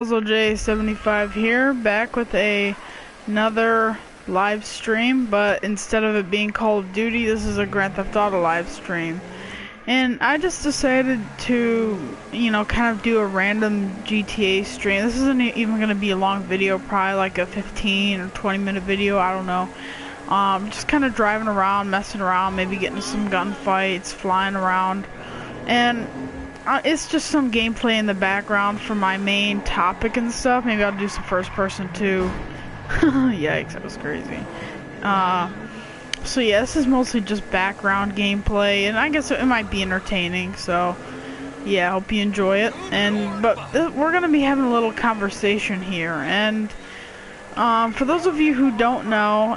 J75 here, back with another live stream, but instead of it being Call of Duty, this is a Grand Theft Auto live stream. And I just decided to, kind of do a random GTA stream. This isn't even going to be a long video, probably like a 15 or 20-minute video, I don't know. Just kind of driving around, messing around, maybe getting some gunfights, flying around. And it's just some gameplay in the background for my main topic and stuff. Maybe I'll do some first person too. Yikes, that was crazy. So yeah, this is mostly just background gameplay, and I guess it might be entertaining, so yeah, I hope you enjoy it. But we're gonna be having a little conversation here, and for those of you who don't know,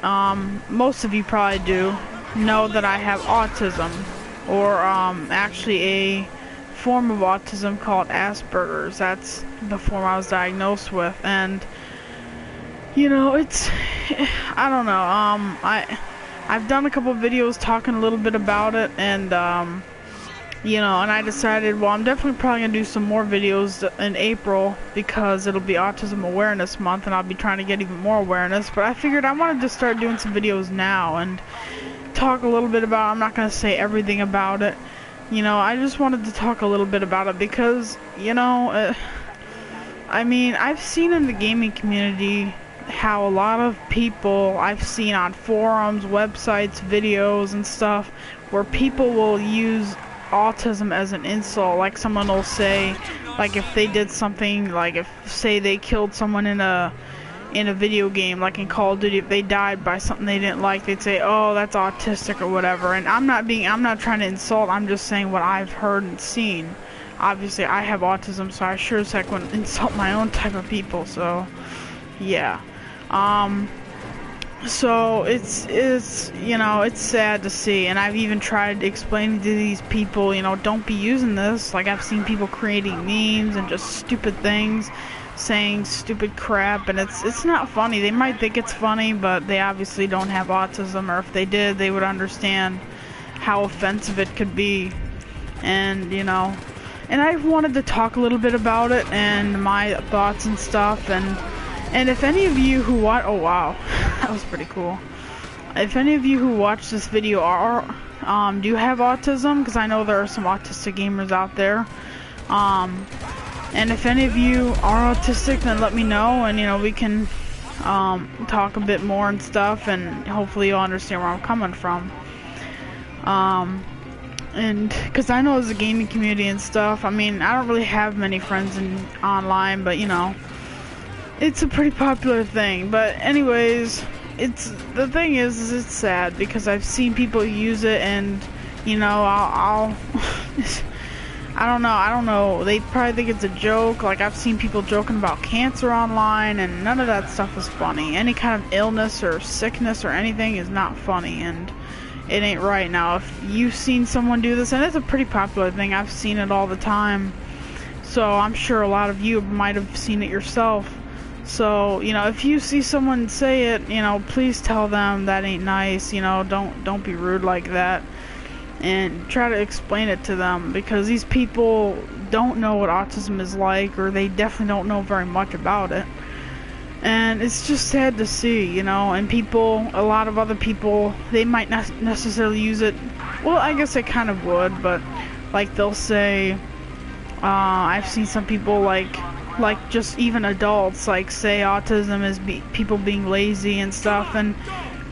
most of you probably do know that I have autism, or actually a form of autism called Asperger's. That's the form I was diagnosed with, and it's, I don't know, I've done a couple videos talking a little bit about it, and and I decided, well, I'm definitely probably gonna do some more videos in April because it'll be Autism Awareness Month, and I'll be trying to get even more awareness. But I figured I wanted to start doing some videos now and talk a little bit about. I'm not gonna say everything about it. I just wanted to talk a little bit about it because, I mean, I've seen in the gaming community how a lot of people I've seen on forums, websites, videos, and stuff, where people will use autism as an insult. Like, someone will say, like, if they did something, like, if, say, they killed someone in a video game, like in Call of Duty, if they died by something they didn't like, they'd say, oh, that's autistic or whatever. And I'm not trying to insult, I'm just saying what I've heard and seen. Obviously, I have autism, so I sure as heck wouldn't insult my own type of people, so, yeah. So it's sad to see, and I've even tried explaining to these people, don't be using this. Like, I've seen people creating memes and just stupid things, saying stupid crap, and it's not funny. They might think it's funny, but they obviously don't have autism, or if they did, they would understand how offensive it could be. And and I wanted to talk a little bit about it and my thoughts and stuff, and if any of you who watch, oh wow, that was pretty cool. If any of you who watch this video do you have autism? Because I know there are some autistic gamers out there. And if any of you are autistic, then let me know, and we can talk a bit more and stuff, and hopefully you'll understand where I'm coming from. And because I know there's a gaming community and stuff. I mean, I don't really have many friends online, but it's a pretty popular thing. But anyways, the thing is it's sad because I've seen people use it, and I'll I don't know, they probably think it's a joke. Like, I've seen people joking about cancer online, and none of that stuff is funny. Any kind of illness or sickness or anything is not funny, and it ain't right. Now, if you've seen someone do this, and it's a pretty popular thing, I've seen it all the time, so I'm sure a lot of you might have seen it yourself. So, if you see someone say it, please tell them that ain't nice. Don't be rude like that. And try to explain it to them, because these people don't know what autism is like, or they definitely don't know very much about it. And it's just sad to see, and a lot of other people, they might not necessarily use it. Well, I guess they kind of would, but like, they'll say, I've seen some people like just even adults, like, say autism is people being lazy and stuff, and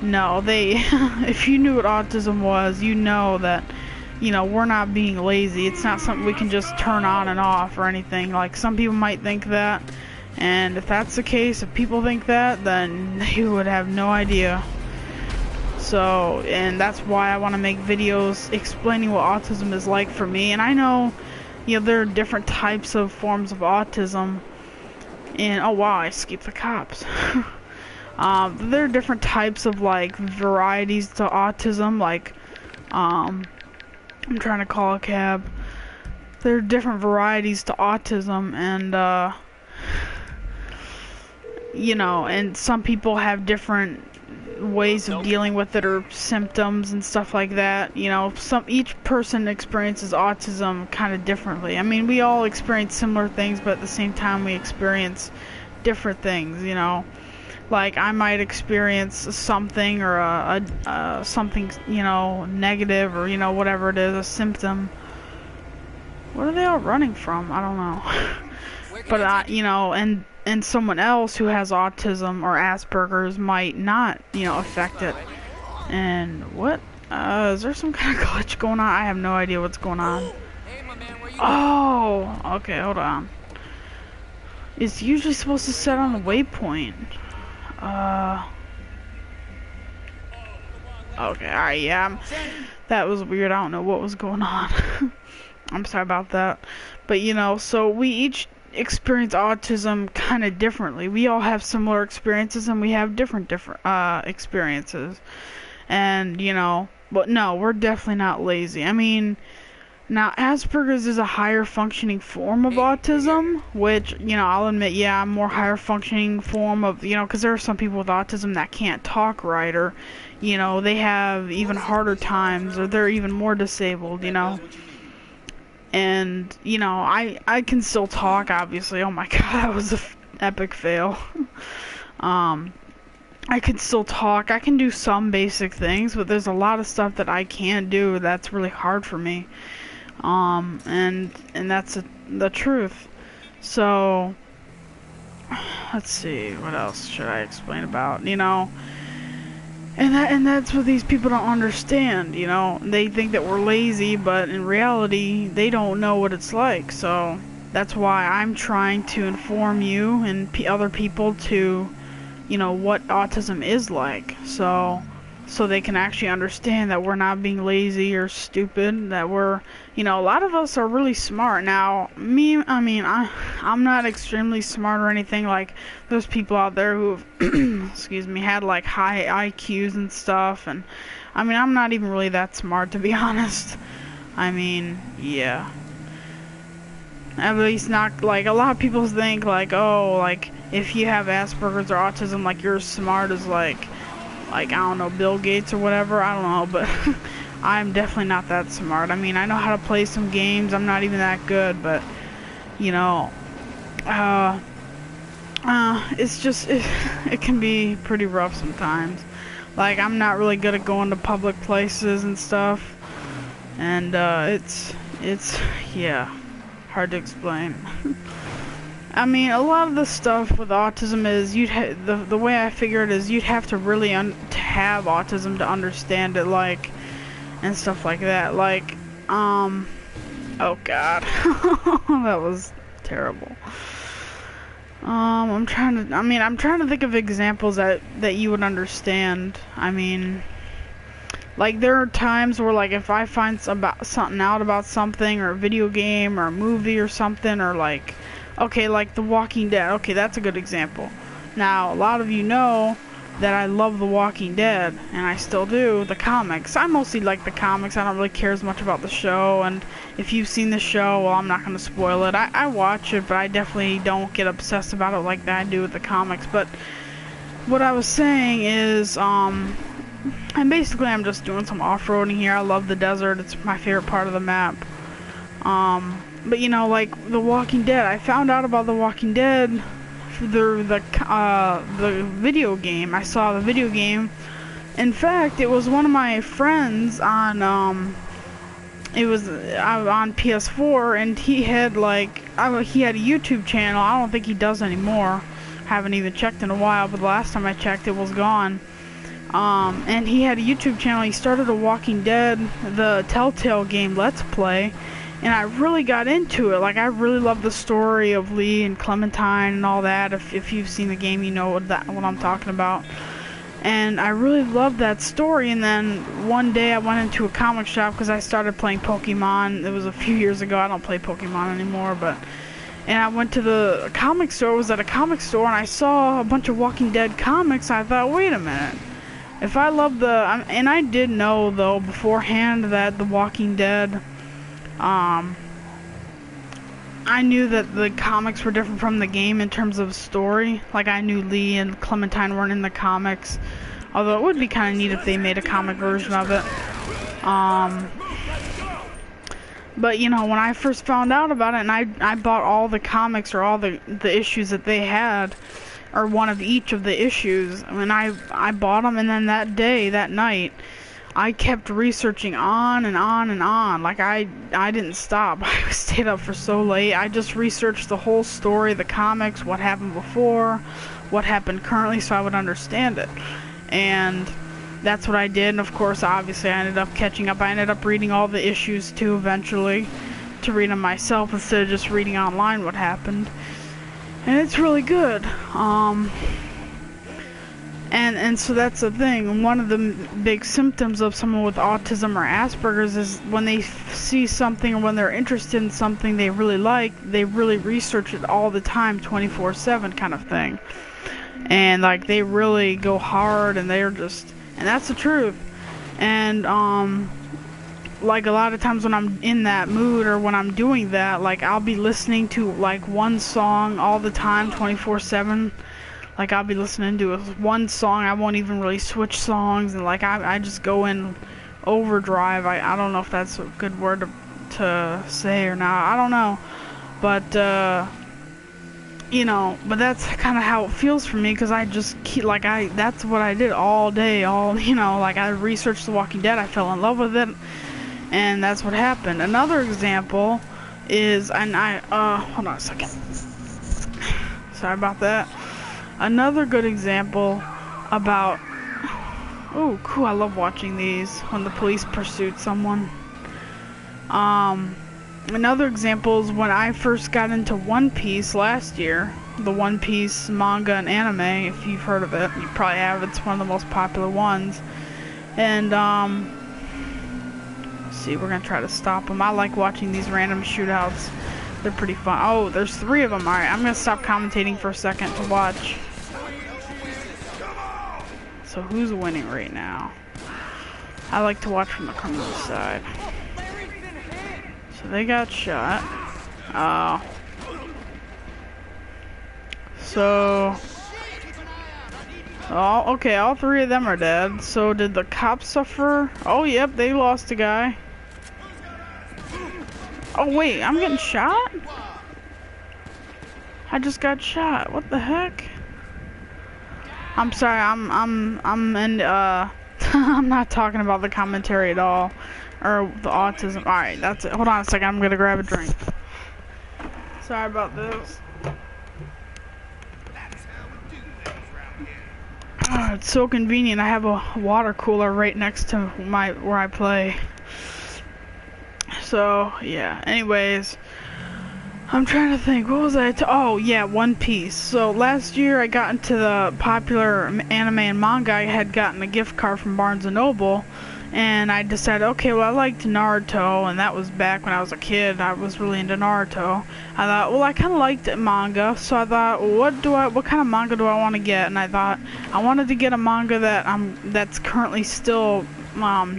no, if you knew what autism was, that, we're not being lazy. It's not something we can just turn on and off or anything. Like, some people might think that, and if that's the case, if people think that, then they would have no idea. So, and that's why I want to make videos explaining what autism is like for me. And I know, there are different types of forms of autism, and oh wow, I skipped the cops. There are different types of, like, varieties to autism, like, I'm trying to call a cab. There are different varieties to autism, and, and some people have different ways of dealing with it or symptoms and stuff like that. You know, each person experiences autism kind of differently. I mean, we all experience similar things, but at the same time we experience different things, you know. Like, I might experience something or something, you know, negative, or, you know, whatever it is, a symptom. What are they all running from? I don't know. But, you know, and someone else who has autism or Asperger's might not, you know, affect it. And what? Is there some kind of glitch going on? I have no idea what's going on. Oh, okay, hold on. It's usually supposed to set on the waypoint. Okay, alright, yeah. That was weird. I don't know what was going on. I'm sorry about that. But, you know, so we each experience autism kind of differently. We all have similar experiences, and we have different experiences. And, you know, but no, we're definitely not lazy. I mean, now Asperger's is a higher functioning form of autism, which, you know, I'll admit, yeah, I'm more higher functioning form of, you know, because there are some people with autism that can't talk right, or, you know, they have even harder times, or they're even more disabled, you know. And, you know, I can still talk, obviously. Oh my god, that was an epic fail. I can still talk. I can do some basic things, but there's a lot of stuff that I can't do that's really hard for me. And that's the truth. So, let's see, what else should I explain about, you know? And that's what these people don't understand, you know. They think that we're lazy, but in reality, they don't know what it's like. So that's why I'm trying to inform you and other people to, you know, what autism is like. So they can actually understand that we're not being lazy or stupid, that we're, you know, a lot of us are really smart. Now, I'm not extremely smart or anything. Like, there's people out there who've, excuse me, had, like, high IQs and stuff, and, I mean, I'm not even really that smart, to be honest. I mean, yeah. At least not, like, a lot of people think, like, oh, like, if you have Asperger's or autism, like, you're as smart as, like, I don't know, Bill Gates or whatever, I don't know, but I'm definitely not that smart. I mean, I know how to play some games, I'm not even that good, but, you know, it's just, it can be pretty rough sometimes. Like, I'm not really good at going to public places and stuff, and, it's, yeah, hard to explain. I mean, a lot of the stuff with autism is the way I figure it is you'd have to really to have autism to understand it, like, and stuff like that. Like, oh god, that was terrible. I'm trying to think of examples that you would understand. I mean, like, there are times where, like, if I find something out about something, or a video game, or a movie, or something, or, like, okay, like The Walking Dead. Okay, that's a good example. Now, a lot of you know that I love The Walking Dead, and I still do, the comics. I mostly like the comics. I don't really care as much about the show, and if you've seen the show, well, I'm not going to spoil it. I watch it, but I definitely don't get obsessed about it like that I do with the comics. But what I was saying is, and basically I'm just doing some off-roading here. I love the desert. It's my favorite part of the map. But, you know, like, The Walking Dead, I found out about The Walking Dead through the video game. I saw the video game. In fact, it was one of my friends on, it was on PS4, and he had, like, he had a YouTube channel. I don't think he does anymore. Haven't even checked in a while, but the last time I checked, it was gone. And he had a YouTube channel. He started a Walking Dead, the Telltale game Let's Play. And I really got into it. Like, I really love the story of Lee and Clementine and all that. If you've seen the game, you know what I'm talking about. And I really loved that story. And then one day I went into a comic shop because I started playing Pokemon. It was a few years ago. I don't play Pokemon anymore, and I went to the comic store. I was at a comic store, and I saw a bunch of Walking Dead comics. I thought, wait a minute. If I love and I did know, though, beforehand that The Walking Dead, I knew that the comics were different from the game in terms of story. Like, I knew Lee and Clementine weren't in the comics. Although it would be kind of neat if they made a comic version of it. But you know, when I first found out about it, and I bought all the comics or all the issues that they had, or one of each of the issues. I mean, I bought them, and then that night, I kept researching on and on and on. Like I didn't stop. I stayed up for so late. I just researched the whole story, the comics, what happened before, what happened currently, so I would understand it. And that's what I did, and of course, obviously, I ended up catching up. I ended up reading all the issues, too, eventually, to read them myself instead of just reading online what happened. And it's really good. And so that's the thing. One of the big symptoms of someone with autism or Asperger's is when they see something or when they're interested in something they really like, they really research it all the time, 24/7 kind of thing. And, like, they really go hard, and they're just... And that's the truth. And, like, a lot of times when I'm in that mood or when I'm doing that, like, I'll be listening to, like, one song all the time, 24/7. Like, I'll be listening to one song. I won't even really switch songs. And, like, I just go in overdrive. I don't know if that's a good word to say or not. I don't know. But, you know, but that's kind of how it feels for me, because I just keep, like, that's what I did all day, you know, like, I researched The Walking Dead, I fell in love with it, and that's what happened. Another example is, and hold on a second, sorry about that. Another good example about, oh, cool, I love watching these, when the police pursued someone. Another example is when I first got into One Piece last year, the One Piece manga and anime, if you've heard of it, you probably have, it's one of the most popular ones. And, let's see, we're gonna try to stop them. I like watching these random shootouts, they're pretty fun. Oh, there's 3 of them, alright, I'm gonna stop commentating for a second to watch. So who's winning right now? I like to watch from the criminal side. So they got shot. So... Oh, okay, all 3 of them are dead. So did the cops suffer? Oh, yep, they lost a guy. Oh, wait, I'm getting shot? I just got shot. What the heck? I'm sorry, I'm not talking about the commentary at all. Or the autism. Alright, that's it. Hold on a second, I'm gonna grab a drink. Sorry about this. Oh, it's so convenient. I have a water cooler right next to where I play. So, yeah. Anyways, I'm trying to think. What was I? Oh, yeah, One Piece. So, last year I got into the popular anime and manga. I had gotten a gift card from Barnes & Noble. And I decided, okay, well, I liked Naruto, and that was back when I was a kid. I was really into Naruto. I thought, well, I kind of liked manga, so I thought, what kind of manga do I want to get? And I thought, I wanted to get a manga that's currently still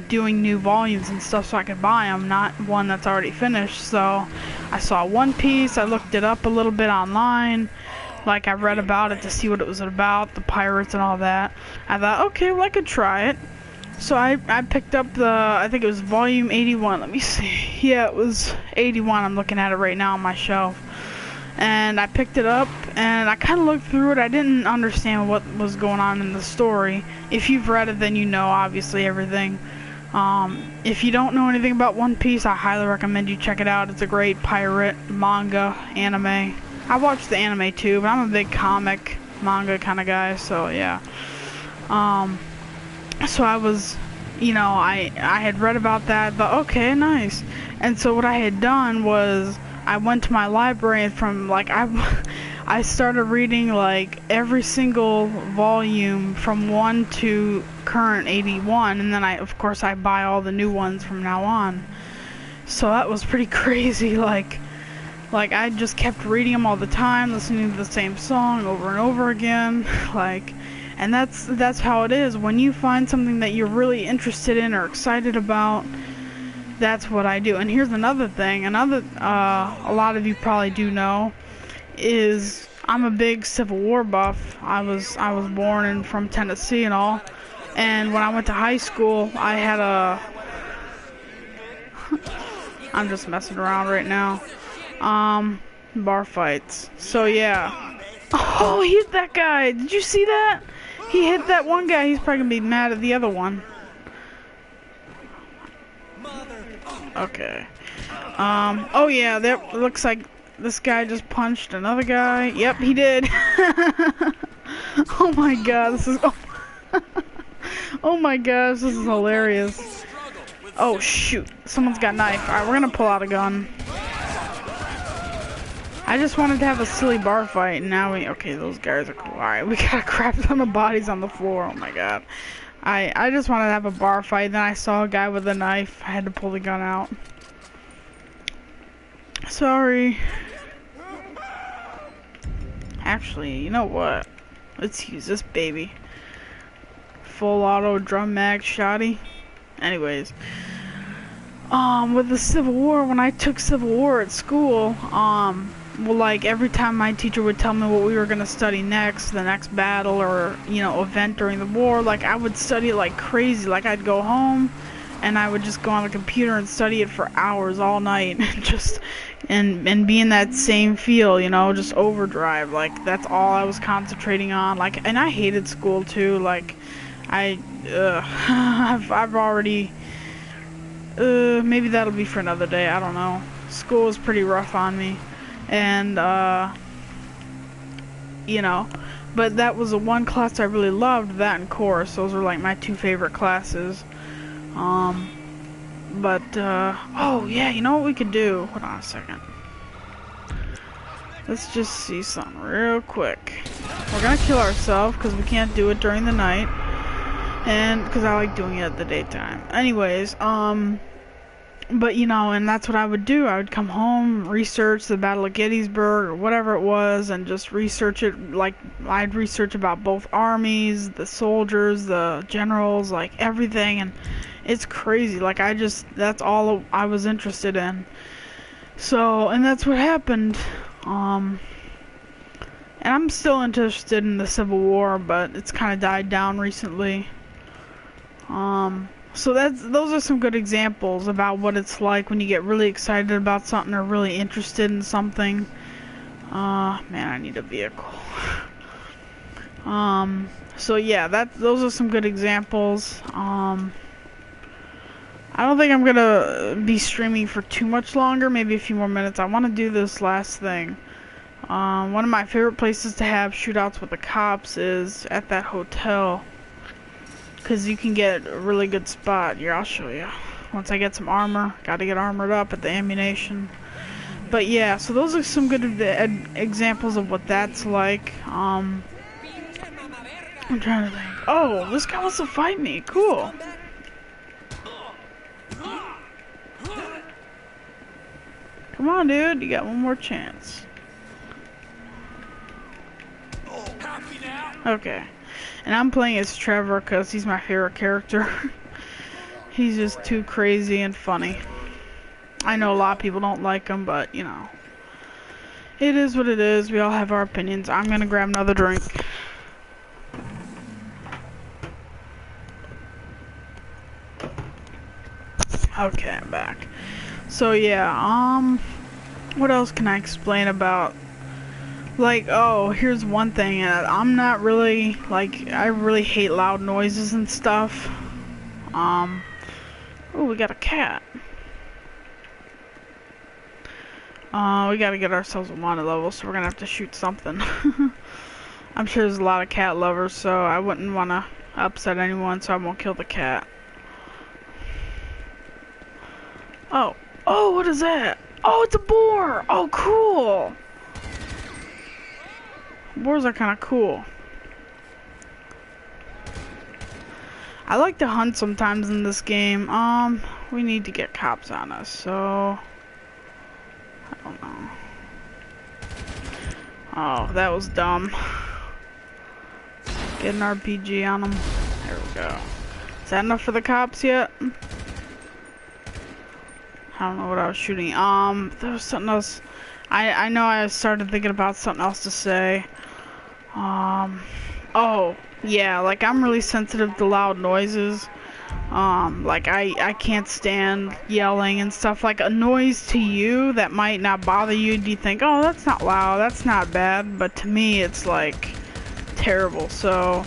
doing new volumes and stuff, so I could buy them, not one that's already finished. So I saw One Piece. I looked it up a little bit online. Like, I read about it to see what it was about, the pirates and all that. I thought, okay, well, I could try it. So I picked up I think it was volume 81, let me see. Yeah, it was 81, I'm looking at it right now on my shelf. And I picked it up, and I kind of looked through it. I didn't understand what was going on in the story. If you've read it, then you know, obviously, everything. If you don't know anything about One Piece, I highly recommend you check it out. It's a great pirate, manga, anime. I watched the anime too, but I'm a big comic, manga kind of guy, so yeah. So I was, you know, I had read about that, but okay, nice. And so what I had done was I went to my library, and from, like, I started reading, like, every single volume from 1 to current 81, and then of course I buy all the new ones from now on. So that was pretty crazy, like I just kept reading them all the time, listening to the same song over and over again, like... And that's how it is. When you find something that you're really interested in or excited about, that's what I do. And here's another thing. A lot of you probably do know, is I'm a big Civil War buff. I was born from Tennessee and all. And when I went to high school, I had a... I'm just messing around right now. Bar fights. So yeah. Oh, he hit that guy. Did you see that? He hit that one guy. He's probably gonna be mad at the other one. Okay. Oh yeah, that looks like this guy just punched another guy. Yep, he did. Oh my god, this is... Oh my gosh, this is hilarious. Oh shoot, someone's got a knife. Alright, we're gonna pull out a gun. I just wanted to have a silly bar fight, and now we... Okay, those guys are cool. Alright, we got a crap ton of bodies on the floor. Oh my god. I just wanted to have a bar fight, then I saw a guy with a knife. I had to pull the gun out. Sorry. Actually, you know what? Let's use this baby. Full auto drum mag shotty. Anyways. With the Civil War, when I took Civil War at school, well, like, every time my teacher would tell me what we were gonna study next, the next battle or, you know, event during the war, like, I would study it like crazy. Like, I'd go home, and I would just go on the computer and study it for hours all night, and be in that same feel, you know, just overdrive. Like, that's all I was concentrating on. Like, and I hated school, too. Like, I've already... maybe that'll be for another day, I don't know. School was pretty rough on me. And, you know, but that was the one class I really loved, that and course. Those were like my two favorite classes. Oh yeah, you know what we could do? Hold on a second. Let's just see something real quick. We're gonna kill ourselves because we can't do it during the night. And because I like doing it at the daytime. Anyways, but you know, and that's what I would do. I would come home, research the Battle of Gettysburg or whatever it was, and just research it. Like, I'd research about both armies, the soldiers, the generals, like everything, and it's crazy. Like, that's all I was interested in. So, and that's what happened. And I'm still interested in the Civil War, but it's kind of died down recently. So those are some good examples about what it's like when you get really excited about something or really interested in something. Man, I need a vehicle. So yeah, those are some good examples. I don't think I'm gonna be streaming for too much longer, maybe a few more minutes. I want to do this last thing. One of my favorite places to have shootouts with the cops is at that hotel. Because you can get a really good spot. Here, I'll show you. Once I get some armor. Gotta get armored up at the ammunition. But yeah, so those are some good examples of what that's like. I'm trying to think. Oh, this guy wants to fight me. Cool. Come on, dude. You got one more chance. Okay. And I'm playing as Trevor because he's my favorite character. He's just too crazy and funny. I know a lot of people don't like him, but, you know. It is what it is. We all have our opinions. I'm gonna grab another drink. Okay, I'm back. So, yeah, what else can I explain about... Like, oh, here's one thing, I'm not really, like, I really hate loud noises and stuff. Oh, we got a cat. We gotta get ourselves a wanted level, so we're gonna have to shoot something. I'm sure there's a lot of cat lovers, so I wouldn't wanna upset anyone, so I won't kill the cat. Oh, what is that? Oh, it's a boar! Oh, cool! Boars are kind of cool. I like to hunt sometimes in this game. We need to get cops on us, so... I don't know. Oh, that was dumb. Get an RPG on them. There we go. Is that enough for the cops yet? I don't know what I was shooting. There was something else. I know I started thinking about something else to say. Oh, yeah, like I'm really sensitive to loud noises. Like I can't stand yelling and stuff. Like a noise to you that might not bother you, do you think, oh, that's not loud, that's not bad, but to me it's like terrible. So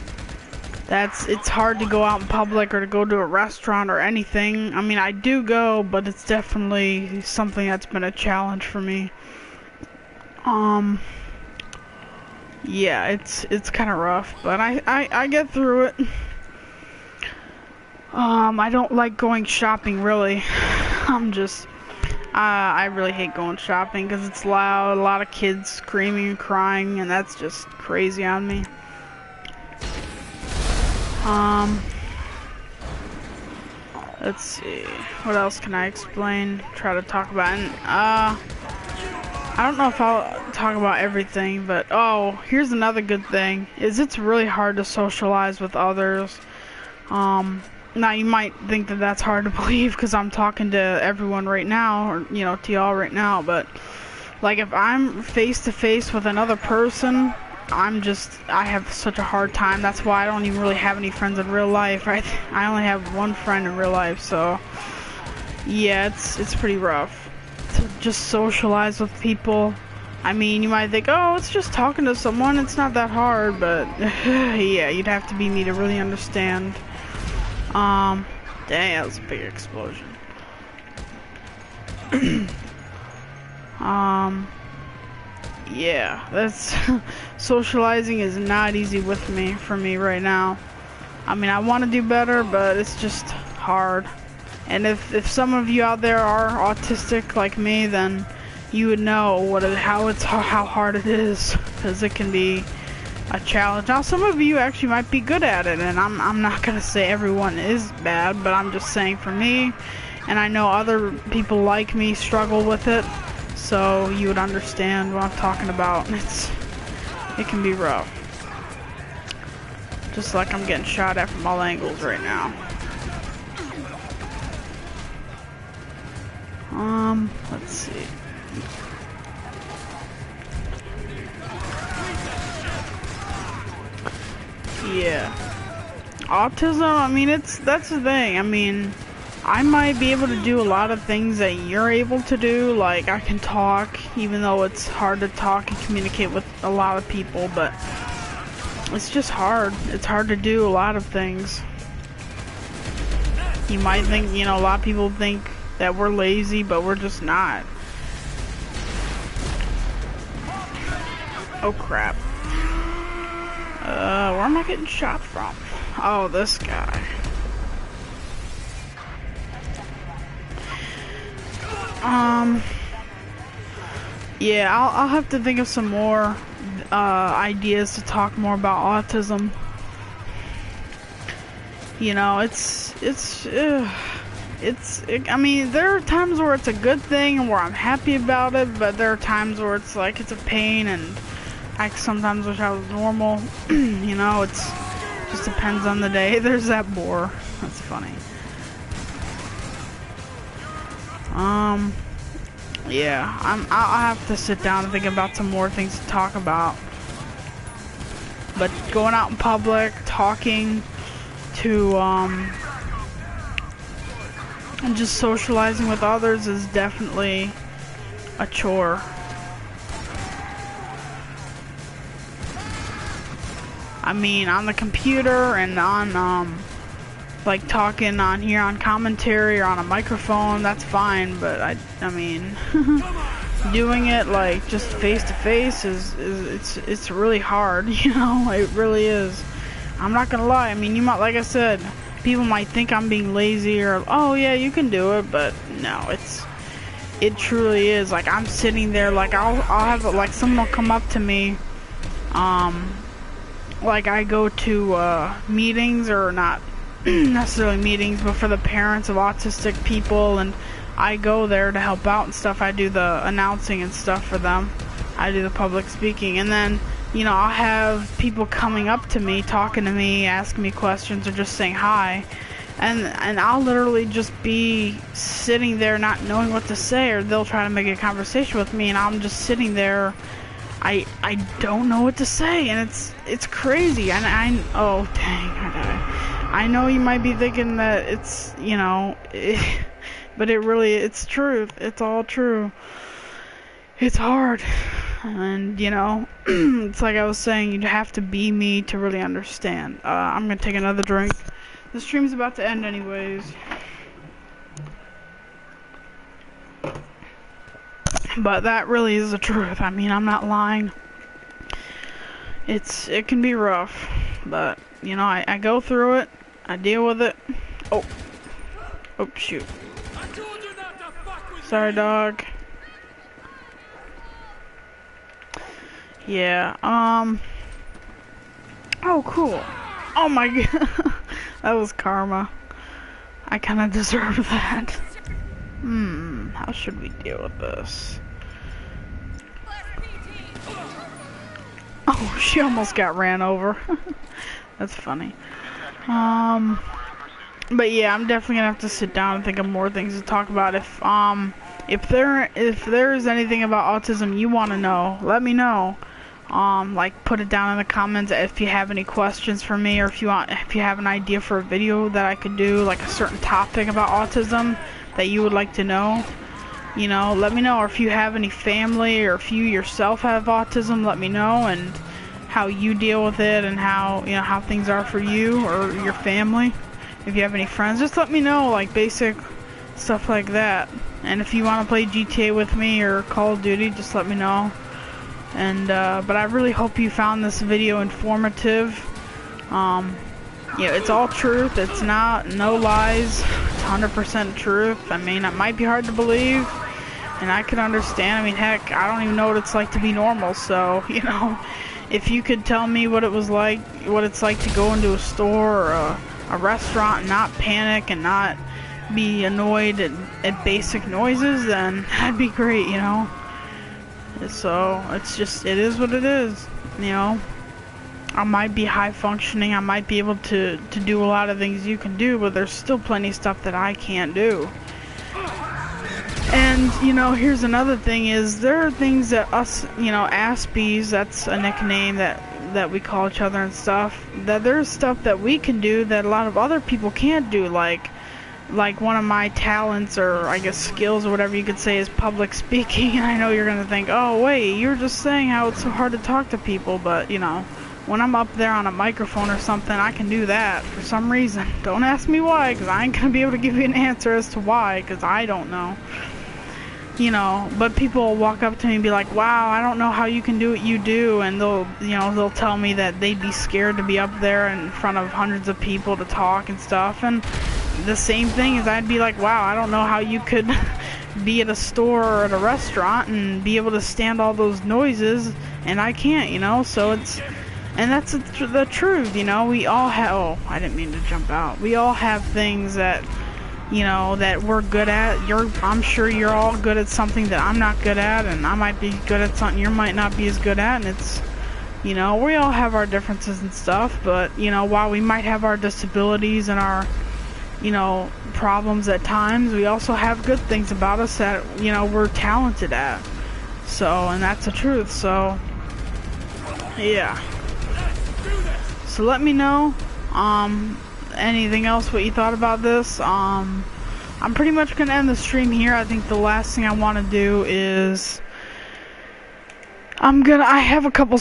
it's hard to go out in public or to go to a restaurant or anything. I mean, I do go, but it's definitely something that's been a challenge for me. Yeah, it's kind of rough, but I get through it. I don't like going shopping, really. I really hate going shopping because it's loud, a lot of kids screaming and crying, and that's just crazy on me. Let's see, what else can I explain, try to talk about, and, I don't know if I'll talk about everything, but, oh, here's another good thing, is it's really hard to socialize with others. Now you might think that that's hard to believe because I'm talking to everyone right now, or, you know, to y'all right now, but, like, if I'm face to face with another person, I have such a hard time. That's why I don't even really have any friends in real life. I only have one friend in real life, so yeah, it's pretty rough to just socialize with people. I mean, you might think, oh, it's just talking to someone, it's not that hard, but yeah, you'd have to be me to really understand. Dang, that was a big explosion. Yeah, that's socializing is not easy for me right now. I mean, I want to do better, but it's just hard. And if some of you out there are autistic like me, then you would know how hard it is, because it can be a challenge. Now, some of you actually might be good at it, and I'm not gonna say everyone is bad, but I'm just saying for me, and I know other people like me struggle with it, so you would understand what I'm talking about. It can be rough. Just like I'm getting shot at from all angles right now. Let's see. Yeah. Autism, I mean, that's the thing. I mean, I might be able to do a lot of things that you're able to do. Like, I can talk, even though it's hard to talk and communicate with a lot of people, but it's just hard. It's hard to do a lot of things. You might think, you know, a lot of people think that we're lazy, but we're just not. Oh, crap. Where am I getting shot from? Oh, this guy. Yeah, I'll have to think of some more ideas to talk more about autism. You know, I mean, there are times where it's a good thing and where I'm happy about it, but there are times where it's like it's a pain, and I sometimes wish I was normal. You know, just depends on the day. There's that boar. That's funny. Yeah, I'll have to sit down and think about some more things to talk about. But going out in public, talking to, and just socializing with others is definitely a chore. I mean, on the computer and on, like talking on here on commentary or on a microphone, that's fine, but I mean, doing it like just face to face it's really hard, you know, it really is. I'm not gonna lie, I mean, you might, like I said, people might think I'm being lazy or, oh yeah, you can do it, but no, it truly is. Like, I'm sitting there, like, I'll have, like, someone will come up to me, like, I go to, meetings, or not necessarily meetings, but for the parents of autistic people, and I go there to help out and stuff. I do the announcing and stuff for them. I do the public speaking, and then, you know, I'll have people coming up to me, talking to me, asking me questions, or just saying hi, and I'll literally just be sitting there not knowing what to say, or they'll try to make a conversation with me, and I'm just sitting there. I don't know what to say, and it's crazy. And oh dang, I know you might be thinking that it's, you know, but it's truth. It's all true. It's hard, and you know, it's like I was saying, you'd have to be me to really understand. I'm gonna take another drink. The stream's about to end anyways. But that really is the truth. I mean, I'm not lying. It can be rough, but you know, I go through it. I deal with it. Oh shoot. Sorry, dog. Yeah. Oh, cool. Oh my god. That was karma. I kind of deserve that. How should we deal with this? Oh, she almost got ran over. That's funny. But yeah, I'm definitely gonna have to sit down and think of more things to talk about. If there is anything about autism you want to know, let me know. Like put it down in the comments if you have any questions for me, or if you have an idea for a video that I could do, like a certain topic about autism that you would like to know. You know, let me know. Or if you have any family, or if you yourself have autism, let me know, and how you deal with it, and how, you know, how things are for you or your family. If you have any friends, just let me know, like basic stuff like that. And if you want to play GTA with me or Call of Duty, just let me know. And but I really hope you found this video informative. Yeah, it's all truth. It's no lies. It's 100% truth. I mean, it might be hard to believe, and I can understand. I mean, heck, I don't even know what it's like to be normal. So, you know, if you could tell me what it's like to go into a store or a restaurant and not panic and not be annoyed at basic noises, then that'd be great, you know. So it is what it is, you know. I might be high functioning, I might be able to do a lot of things you can do, but there's still plenty of stuff that I can't do. And, you know, here's another thing is, there are things that us, you know, Aspies, that's a nickname that we call each other and stuff, that there's stuff that we can do that a lot of other people can't do, like one of my talents, or I guess skills or whatever you could say, is public speaking. And I know you're gonna think, oh wait, you're just saying how it's so hard to talk to people, but you know, when I'm up there on a microphone or something, I can do that for some reason. Don't ask me why, because I ain't gonna be able to give you an answer as to why, because I don't know. You know, but people will walk up to me and be like, wow, I don't know how you can do what you do, and they'll tell me that they'd be scared to be up there in front of hundreds of people to talk and stuff. And the same thing is, I'd be like, wow, I don't know how you could be at a store or at a restaurant and be able to stand all those noises, and I can't, you know. So and that's the truth, you know. We all have, oh, I didn't mean to jump out. We all have things that, you know, that we're good at. I'm sure you're all good at something that I'm not good at, and I might be good at something you might not be as good at, and it's, you know, we all have our differences and stuff, but, you know, while we might have our disabilities and our, you know, problems at times, we also have good things about us that, you know, we're talented at. So, and that's the truth. So, yeah. So let me know, anything else, what you thought about this. I'm pretty much gonna end the stream here. I think the last thing I want to do is, I have a couple